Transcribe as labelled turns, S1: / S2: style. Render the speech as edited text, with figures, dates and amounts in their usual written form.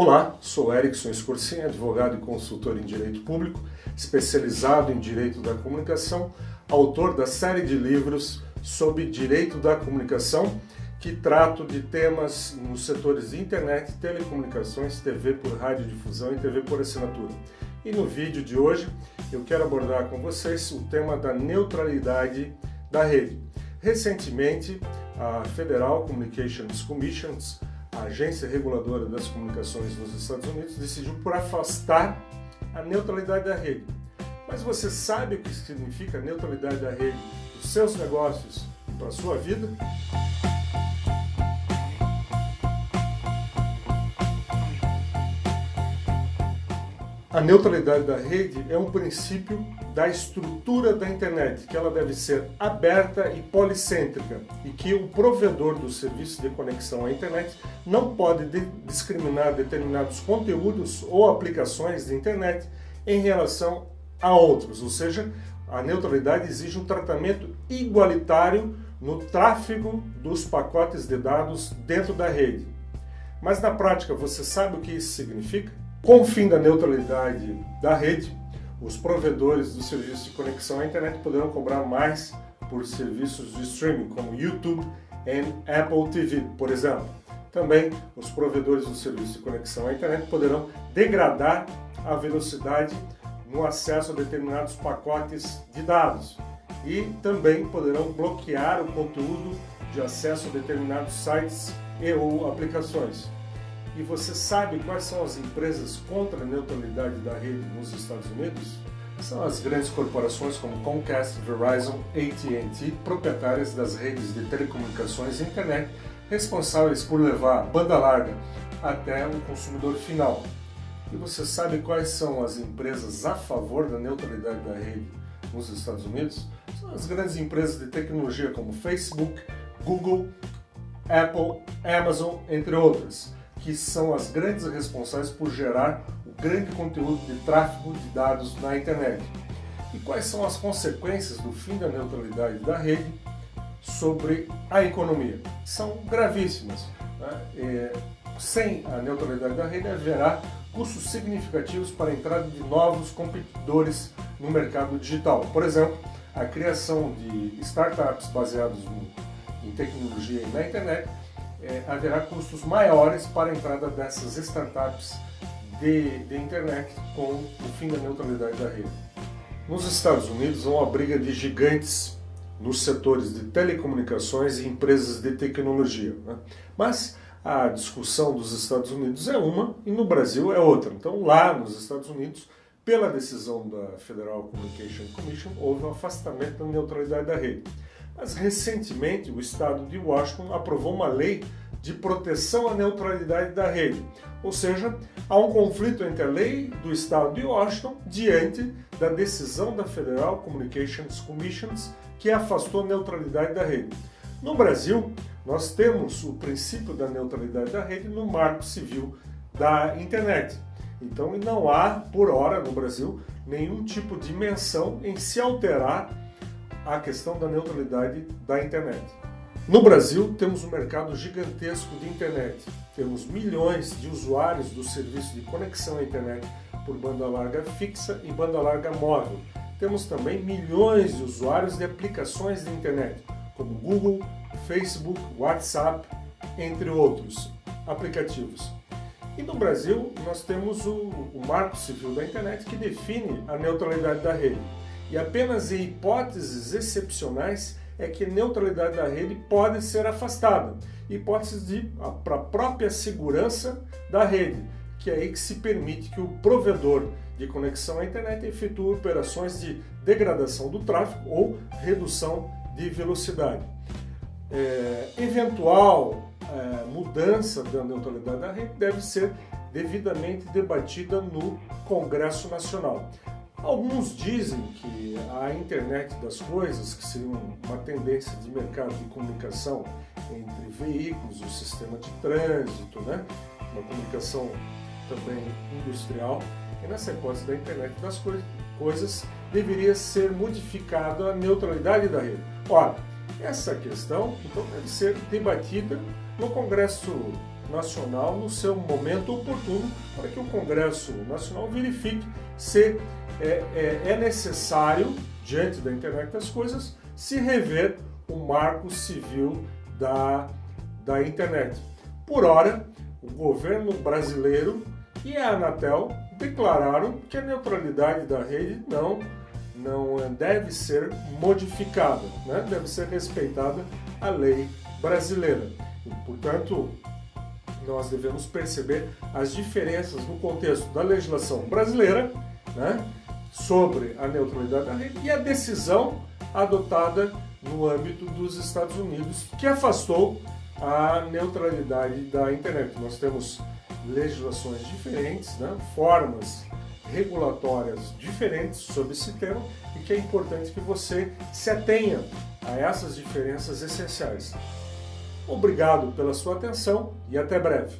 S1: Olá, sou Erickson Scorsin, advogado e consultor em Direito Público, especializado em Direito da Comunicação, autor da série de livros sobre Direito da Comunicação, que trato de temas nos setores de internet, telecomunicações, TV por radiodifusão e TV por assinatura. E no vídeo de hoje eu quero abordar com vocês o tema da neutralidade da rede. Recentemente, a Federal Communications Commission, a agência reguladora das comunicações nos Estados Unidos, decidiu por afastar a neutralidade da rede. Mas você sabe o que significa a neutralidade da rede para os seus negócios e para a sua vida? A neutralidade da rede é um princípio da estrutura da internet, que ela deve ser aberta e policêntrica, e que o provedor do serviço de conexão à internet não pode discriminar determinados conteúdos ou aplicações de internet em relação a outros, ou seja, a neutralidade exige um tratamento igualitário no tráfego dos pacotes de dados dentro da rede. Mas na prática, você sabe o que isso significa? Com o fim da neutralidade da rede, os provedores do serviço de conexão à internet poderão cobrar mais por serviços de streaming, como YouTube e Apple TV, por exemplo. Também, os provedores do serviço de conexão à internet poderão degradar a velocidade no acesso a determinados pacotes de dados e também poderão bloquear o conteúdo de acesso a determinados sites e ou aplicações. E você sabe quais são as empresas contra a neutralidade da rede nos Estados Unidos? São as grandes corporações como Comcast, Verizon, AT&T, proprietárias das redes de telecomunicações e internet, responsáveis por levar banda larga até o consumidor final. E você sabe quais são as empresas a favor da neutralidade da rede nos Estados Unidos? São as grandes empresas de tecnologia como Facebook, Google, Apple, Amazon, entre outras, que são as grandes responsáveis por gerar o grande conteúdo de tráfego de dados na internet. E quais são as consequências do fim da neutralidade da rede sobre a economia? São gravíssimas, né? Sem a neutralidade da rede haverá custos significativos para a entrada de novos competidores no mercado digital. Por exemplo, a criação de startups baseadas em tecnologia e na internet, haverá custos maiores para a entrada dessas startups de internet com o fim da neutralidade da rede. Nos Estados Unidos há uma briga de gigantes nos setores de telecomunicações e empresas de tecnologia, né? Mas a discussão dos Estados Unidos é uma e no Brasil é outra. Então lá nos Estados Unidos, pela decisão da Federal Communication Commission, houve um afastamento da neutralidade da rede. Mas recentemente o estado de Washington aprovou uma lei de proteção à neutralidade da rede. Ou seja, há um conflito entre a lei do estado de Washington diante da decisão da Federal Communications Commission que afastou a neutralidade da rede. No Brasil, nós temos o princípio da neutralidade da rede no Marco Civil da Internet. Então não há, por hora, no Brasil, nenhum tipo de menção em se alterar a questão da neutralidade da internet. No Brasil, temos um mercado gigantesco de internet. Temos milhões de usuários do serviço de conexão à internet por banda larga fixa e banda larga móvel. Temos também milhões de usuários de aplicações de internet, como Google, Facebook, WhatsApp, entre outros aplicativos. E no Brasil, nós temos o Marco Civil da Internet, que define a neutralidade da rede. E apenas em hipóteses excepcionais é que a neutralidade da rede pode ser afastada. Hipóteses para a própria segurança da rede, que é aí que se permite que o provedor de conexão à internet efetue operações de degradação do tráfego ou redução de velocidade. Eventual mudança da neutralidade da rede deve ser devidamente debatida no Congresso Nacional. Alguns dizem que a internet das coisas, que seria uma tendência de mercado de comunicação entre veículos, o sistema de trânsito, né? Uma comunicação também industrial, e nessa hipótese da internet das coisas deveria ser modificada a neutralidade da rede. Ora, essa questão então deve ser debatida no Congresso Nacional no seu momento oportuno para que o Congresso Nacional verifique se é necessário, diante da internet das coisas, se rever o marco civil da internet. Por ora, o governo brasileiro e a Anatel declararam que a neutralidade da rede não deve ser modificada, né? Deve ser respeitada a lei brasileira. E, portanto, nós devemos perceber as diferenças no contexto da legislação brasileira, né, sobre a neutralidade da rede e a decisão adotada no âmbito dos Estados Unidos, que afastou a neutralidade da internet. Nós temos legislações diferentes, né, formas regulatórias diferentes sobre esse tema e que é importante que você se atenha a essas diferenças essenciais. Obrigado pela sua atenção e até breve.